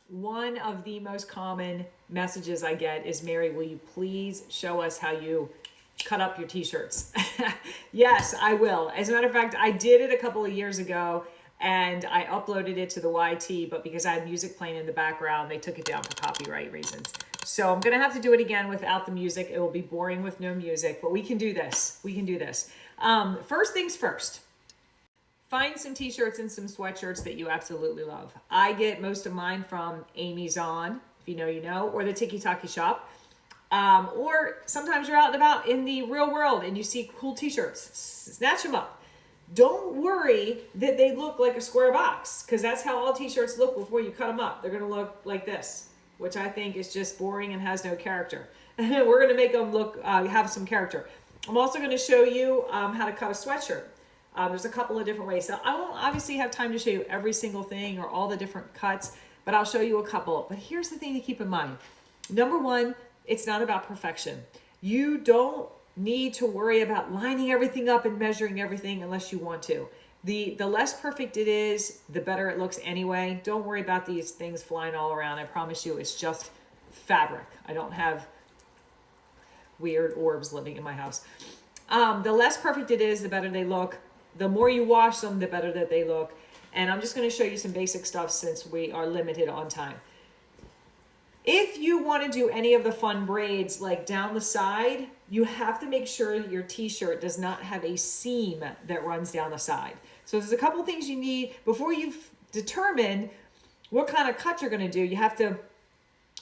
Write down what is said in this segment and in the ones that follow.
One of the most common messages I get is, Mary, will you please show us how you cut up your t-shirts? Yes, I will. As a matter of fact, I did it a couple of years ago and I uploaded it to the YT, but because I had music playing in the background, they took it down for copyright reasons. So I'm gonna have to do it again without the music. It will be boring with no music, but we can do this. We can do this. First things first. Find some t-shirts and some sweatshirts that you absolutely love. I get most of mine from Amy's On, if you know, you know, or the Tiki Taki Shop. Or sometimes you're out and about in the real world and you see cool t-shirts. Snatch them up. Don't worry that they look like a square box, because that's how all t-shirts look before you cut them up. They're going to look like this, which I think is just boring and has no character. We're going to make them look, have some character. I'm also going to show you how to cut a sweatshirt. There's a couple of different ways. So I won't obviously have time to show you every single thing or all the different cuts, but I'll show you a couple. But here's the thing to keep in mind. Number one, it's not about perfection. You don't need to worry about lining everything up and measuring everything unless you want to. The less perfect it is, the better it looks anyway. Don't worry about these things flying all around. I promise you, it's just fabric. I don't have weird orbs living in my house. The less perfect it is, the better they look. The more you wash them, the better that they look. And I'm just going to show you some basic stuff since we are limited on time. If you want to do any of the fun braids like down the side, you have to make sure your t-shirt does not have a seam that runs down the side. So there's a couple things you need before you've determined what kind of cut you're going to do. You have to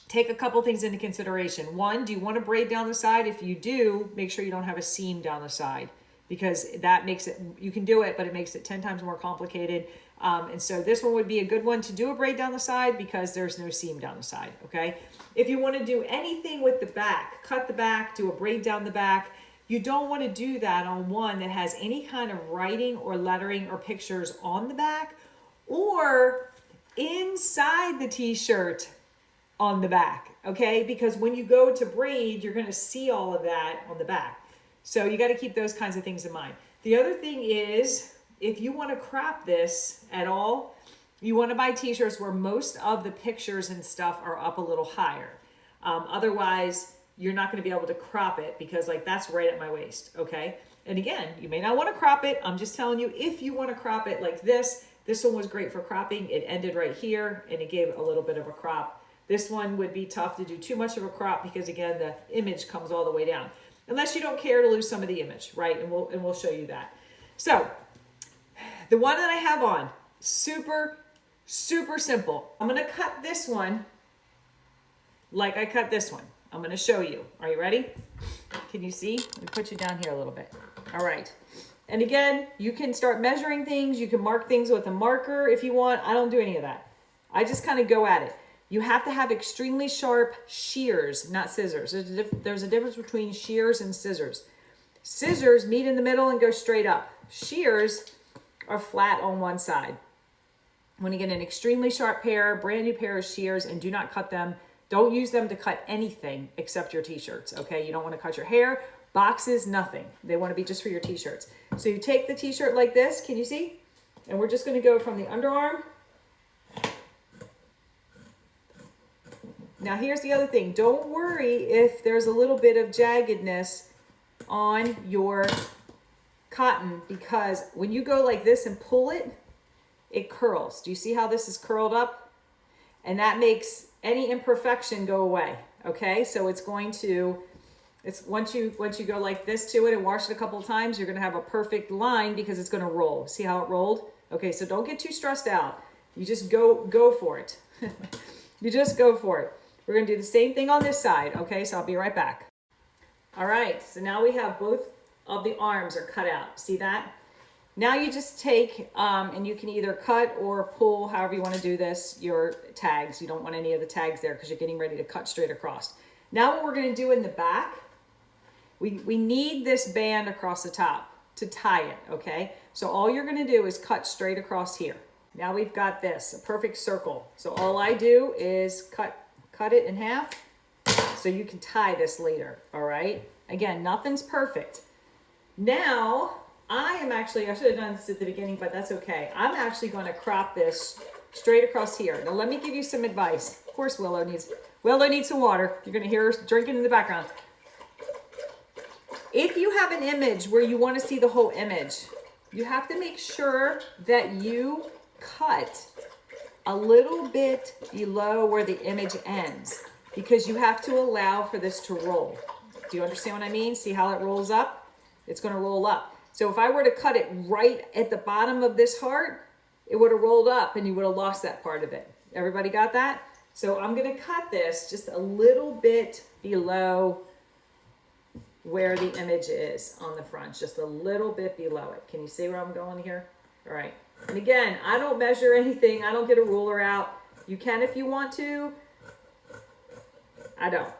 take a couple things into consideration. One, do you want to braid down the side? If you do, make sure you don't have a seam down the side, because that makes it, you can do it, but it makes it 10 times more complicated. And so this one would be a good one to do a braid down the side because there's no seam down the side, okay? If you want to do anything with the back, cut the back, do a braid down the back, you don't want to do that on one that has any kind of writing or lettering or pictures on the back or inside the t-shirt on the back, okay? Because when you go to braid, you're going to see all of that on the back. So you got to keep those kinds of things in mind. The other thing is, if you want to crop this at all, you want to buy t-shirts where most of the pictures and stuff are up a little higher. Otherwise, you're not going to be able to crop it because like that's right at my waist, okay? And again, you may not want to crop it. I'm just telling you, if you want to crop it like this one was great for cropping. It ended right here and it gave a little bit of a crop. This one would be tough to do too much of a crop because again, the image comes all the way down. Unless you don't care to lose some of the image, right? And we'll show you that. So the one that I have on, super, super simple. I'm going to cut this one like I cut this one. I'm going to show you. Are you ready? Can you see? Let me put you down here a little bit. All right. And again, you can start measuring things. You can mark things with a marker if you want. I don't do any of that. I just kind of go at it. You have to have extremely sharp shears, not scissors. There's a difference between shears and scissors. Scissors meet in the middle and go straight up. Shears are flat on one side. When you get an extremely sharp pair, brand new pair of shears, and do not cut them. Don't use them to cut anything except your t-shirts, okay? You don't want to cut your hair, boxes, nothing. They want to be just for your t-shirts. So you take the t-shirt like this, can you see? And we're just going to go from the underarm. Now here's the other thing. Don't worry if there's a little bit of jaggedness on your cotton, because when you go like this and pull it, it curls. Do you see how this is curled up? And that makes any imperfection go away. Okay, so it's going to, once you go like this to it and wash it a couple of times, you're going to have a perfect line because it's going to roll. See how it rolled? Okay, so don't get too stressed out. You just go for it. You just go for it. We're going to do the same thing on this side. Okay, so I'll be right back. All right, so now we have both of the arms are cut out. See that? Now you just take, and you can either cut or pull, however you want to do this, your tags. You don't want any of the tags there because you're getting ready to cut straight across. Now what we're going to do in the back, we need this band across the top to tie it, okay? So all you're going to do is cut straight across here. Now we've got this, a perfect circle. So all I do is cut it in half so you can tie this later, all right? Again, nothing's perfect. Now, I should have done this at the beginning, but that's okay. I'm actually going to crop this straight across here. Now let me give you some advice. Of course, Willow needs some water. You're gonna hear her drinking in the background. If you have an image where you want to see the whole image, you have to make sure that you cut a little bit below where the image ends, because you have to allow for this to roll. Do you understand what I mean? See how it rolls up? It's going to roll up. So if I were to cut it right at the bottom of this heart, it would have rolled up and you would have lost that part of it. Everybody got that? So I'm going to cut this just a little bit below where the image is on the front, just a little bit below it. Can you see where I'm going here? All right. And again, I don't measure anything. I don't get a ruler out. You can if you want to. I don't.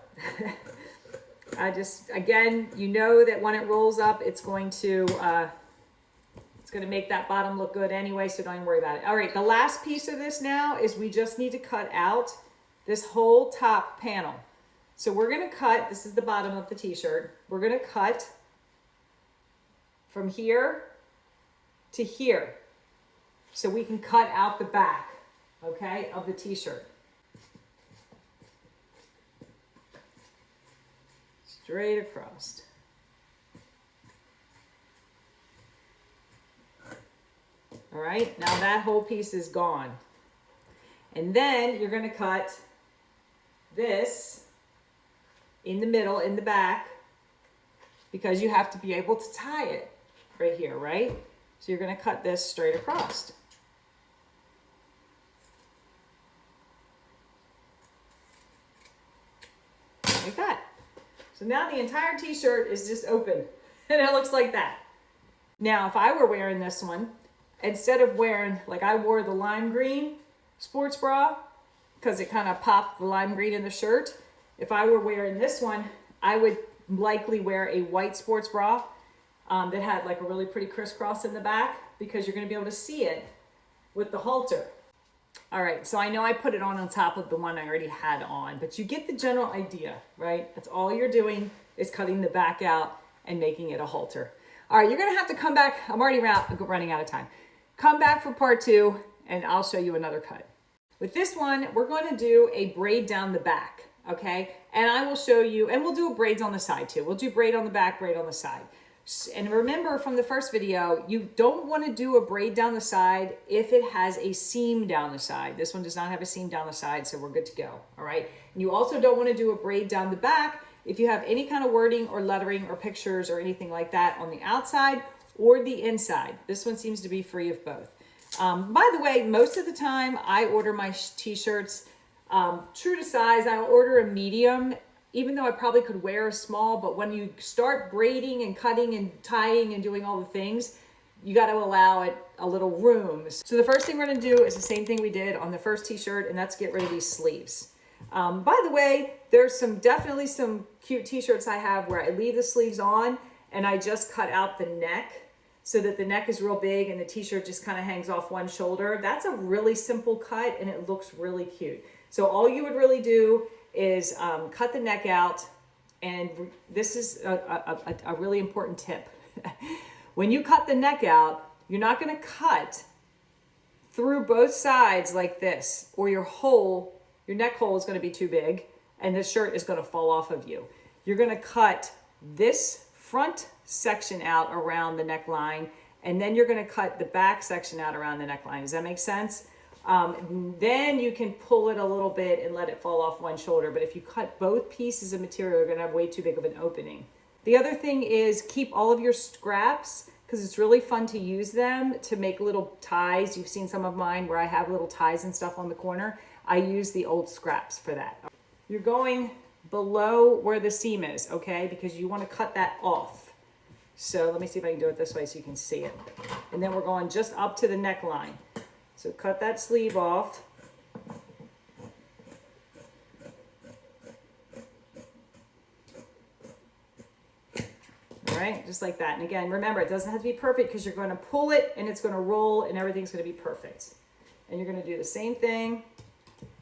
I just, again, you know that when it rolls up, it's going to make that bottom look good anyway, so don't even worry about it. All right, the last piece of this now is we just need to cut out this whole top panel. So we're going to cut, this is the bottom of the t-shirt. We're going to cut from here to here so we can cut out the back, okay, of the t-shirt. Straight across. All right, now that whole piece is gone. And then you're going to cut this in the middle, in the back, because you have to be able to tie it right here, right? So you're going to cut this straight across. Like that. So now the entire t-shirt is just open and it looks like that. Now, if I were wearing this one, instead of wearing, like I wore the lime green sports bra because it kind of popped the lime green in the shirt. If I were wearing this one, I would likely wear a white sports bra that had like a really pretty crisscross in the back, because you're going to be able to see it with the halter. All right, so I know I put it on top of the one I already had on, but you get the general idea, right? That's all you're doing is cutting the back out and making it a halter. All right, you're going to have to come back. I'm already running out of time. Come back for part 2 and I'll show you another cut. With this one, we're going to do a braid down the back, okay? And I will show you, and we'll do a braids on the side too. We'll do braid on the back, braid on the side. And remember from the first video, you don't want to do a braid down the side if it has a seam down the side. This one does not have a seam down the side, so we're good to go, all right? And you also don't want to do a braid down the back if you have any kind of wording or lettering or pictures or anything like that on the outside or the inside. This one seems to be free of both. By the way, most of the time I order my t-shirts true to size. I'll order a medium, even though I probably could wear a small, but when you start braiding and cutting and tying and doing all the things, you got to allow it a little room. So the first thing we're going to do is the same thing we did on the first t-shirt, and that's get rid of these sleeves. By the way, there's definitely some cute t-shirts I have where I leave the sleeves on and I just cut out the neck so that the neck is real big and the t-shirt just kind of hangs off one shoulder. That's a really simple cut and it looks really cute. So all you would really do is cut the neck out, and this is a really important tip. When you cut the neck out, you're not going to cut through both sides like this, or your neck hole is going to be too big and the shirt is going to fall off of you. You're going to cut this front section out around the neckline, and then you're going to cut the back section out around the neckline. Does that make sense? Then you can pull it a little bit and let it fall off one shoulder. But if you cut both pieces of material, you're going to have way too big of an opening. The other thing is keep all of your scraps, because it's really fun to use them to make little ties. You've seen some of mine where I have little ties and stuff on the corner. I use the old scraps for that. You're going below where the seam is, okay? Because you want to cut that off. So let me see if I can do it this way so you can see it. And then we're going just up to the neckline. So cut that sleeve off. All right, just like that. And again, remember, it doesn't have to be perfect because you're going to pull it and it's going to roll and everything's going to be perfect. And you're going to do the same thing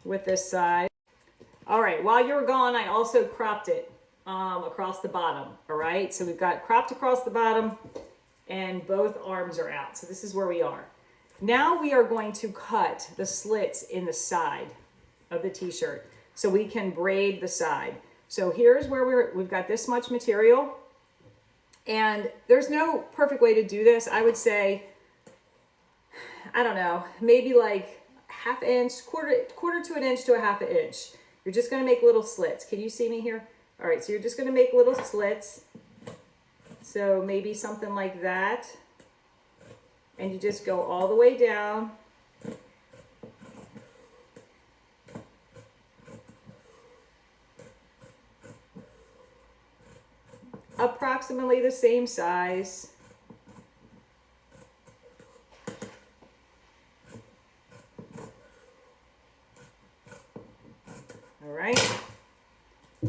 with this side. All right, while you were gone, I also cropped it across the bottom. All right, so we've got cropped across the bottom and both arms are out. So this is where we are. Now we are going to cut the slits in the side of the t-shirt so we can braid the side. So here's where we've got this much material, and there's no perfect way to do this. I would say, I don't know, maybe like half inch, quarter to an inch to a half an inch. You're just gonna make little slits. Can you see me here? All right, so you're just gonna make little slits. So maybe something like that. And you just go all the way down. Approximately the same size. All right.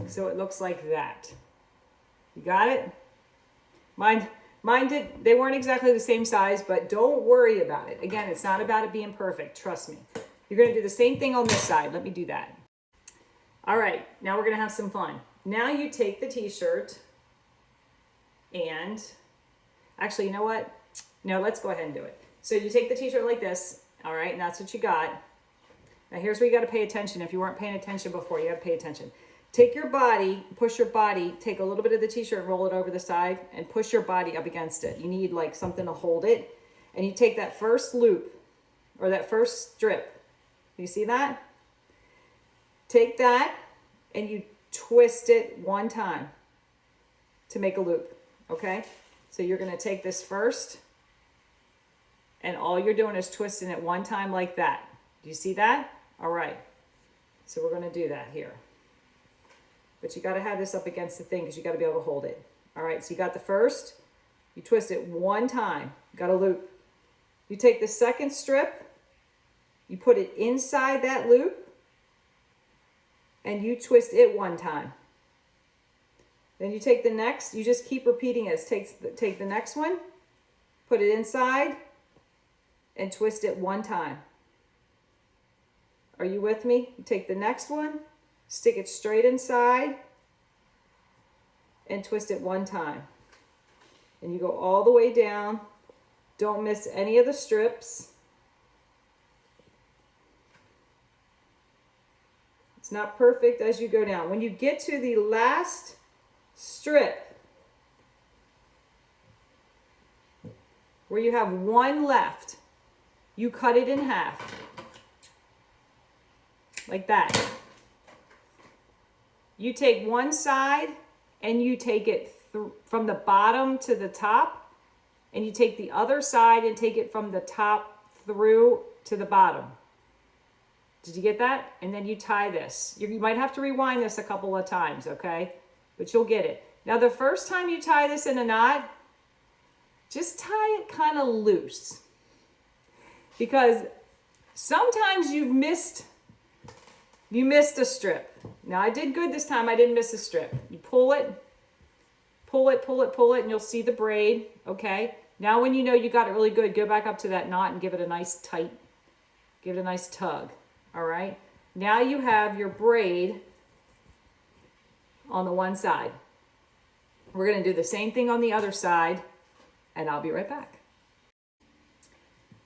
So it looks like that. You got it? Mine they weren't exactly the same size, but don't worry about it. Again, it's not about it being perfect. Trust me. You're going to do the same thing on this side. Let me do that. All right. Now we're going to have some fun. Now you take the t-shirt and actually, you know what? No, let's go ahead and do it. So you take the t-shirt like this. All right. And that's what you got. Now here's where you got to pay attention. If you weren't paying attention before, you have to pay attention. Take your body, push your body, take a little bit of the t-shirt, roll it over the side, and push your body up against it. You need like something to hold it. And you take that first loop, or that first strip. You see that? Take that, and you twist it one time to make a loop, okay? So you're gonna take this first, and all you're doing is twisting it one time like that. Do you see that? All right. So we're gonna do that here. But you got to have this up against the thing because you got to be able to hold it. All right, so you got the first. You twist it one time. You got a loop. You take the second strip. You put it inside that loop. And you twist it one time. Then you take the next. You just keep repeating it. Take the next one. Put it inside. And twist it one time. Are you with me? You take the next one. Stick it straight inside and twist it one time. And you go all the way down. Don't miss any of the strips. It's not perfect as you go down. When you get to the last strip, where you have one left, you cut it in half. Like that. You take one side and you take it from the bottom to the top, and you take the other side and take it from the top through to the bottom. Did you get that? And then you tie this. You might have to rewind this a couple of times, okay? But you'll get it. Now, the first time you tie this in a knot, just tie it kind of loose. Because sometimes you missed a strip. Now I did good this time. I didn't miss a strip. You pull it, and you'll see the braid. Okay. Now when you know you got it really good, go back up to that knot and give it a nice tug. All right. Now you have your braid on the one side. We're going to do the same thing on the other side, and I'll be right back.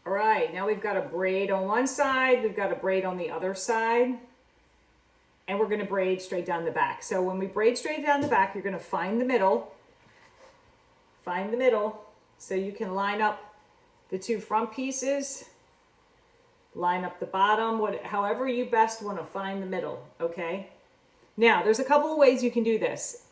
All right. Now we've got a braid on one side. We've got a braid on the other side. And we're going to braid straight down the back. So when we braid straight down the back, you're going to find the middle. Find the middle so you can line up the two front pieces. Line up the bottom, however you best want to find the middle, okay? Now, there's a couple of ways you can do this.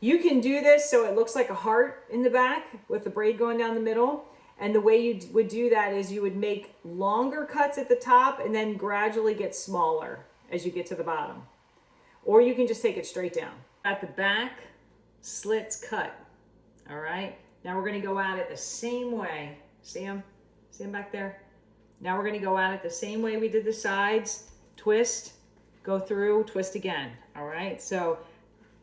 You can do this so it looks like a heart in the back with the braid going down the middle. And the way you would do that is you would make longer cuts at the top and then gradually get smaller as you get to the bottom. Or you can just take it straight down. At the back, slits cut. All right. Now we're going to go at it the same way. See them? See them back there? Now we're going to go at it the same way we did the sides. Twist, go through, twist again. All right. So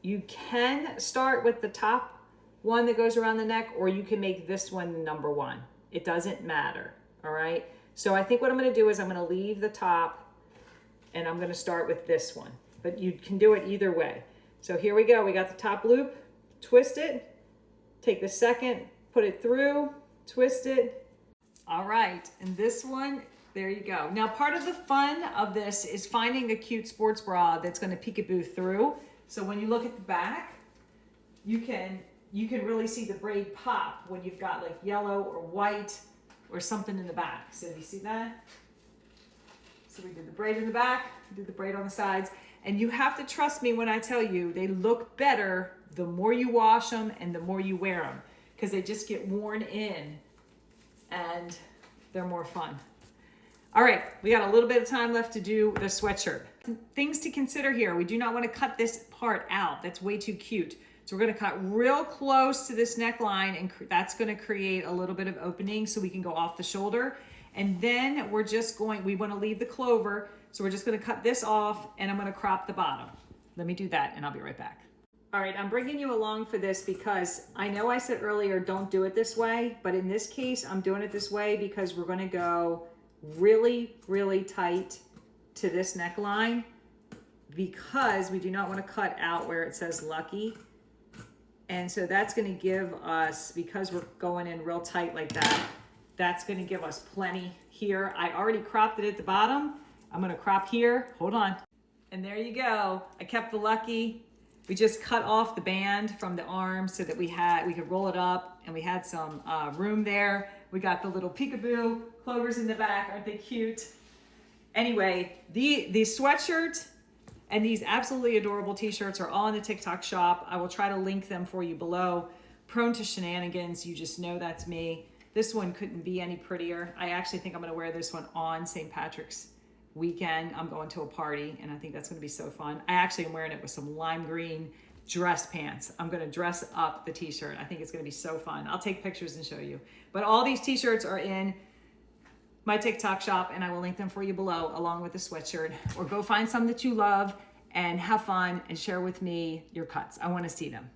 you can start with the top one that goes around the neck, or you can make this one number one. It doesn't matter. All right. So I think what I'm going to do is I'm going to leave the top, and I'm going to start with this one, but you can do it either way. So here we go. We got the top loop, twist it, take the second, put it through, twist it, All right, and this one, there you go. Now, part of the fun of this is finding a cute sports bra that's going to peekaboo through. So when you look at the back, you can really see the braid pop when you've got like yellow or white or something in the back. So you see that? So we did the braid in the back, we did the braid on the sides, and you have to trust me when I tell you they look better the more you wash them and the more you wear them, because they just get worn in and they're more fun. All right, we got a little bit of time left to do the sweatshirt. Things to consider here. We do not want to cut this part out. That's way too cute. So we're going to cut real close to this neckline, and that's going to create a little bit of opening so we can go off the shoulder. And then we want to leave the clover. So we're just going to cut this off, and I'm going to crop the bottom. Let me do that and I'll be right back. All right, I'm bringing you along for this because I know I said earlier, don't do it this way, but in this case, I'm doing it this way because we're going to go really, really tight to this neckline because we do not want to cut out where it says lucky. And so that's going to give us, because we're going in real tight like that, that's going to give us plenty here. I already cropped it at the bottom. I'm going to crop here. Hold on. And there you go. I kept the lucky. We just cut off the band from the arm so that we could roll it up, and we had some room there. We got the little peekaboo clovers in the back. Aren't they cute? Anyway, the sweatshirt and these absolutely adorable t-shirts are all in the TikTok shop. I will try to link them for you below. Prone to shenanigans, you just know that's me. This one couldn't be any prettier. I actually think I'm gonna wear this one on St. Patrick's weekend. I'm going to a party and I think that's gonna be so fun. I actually am wearing it with some lime green dress pants. I'm gonna dress up the t-shirt. I think it's gonna be so fun. I'll take pictures and show you. But all these t-shirts are in my TikTok shop, and I will link them for you below along with the sweatshirt. Or go find some that you love and have fun and share with me your cuts. I wanna see them.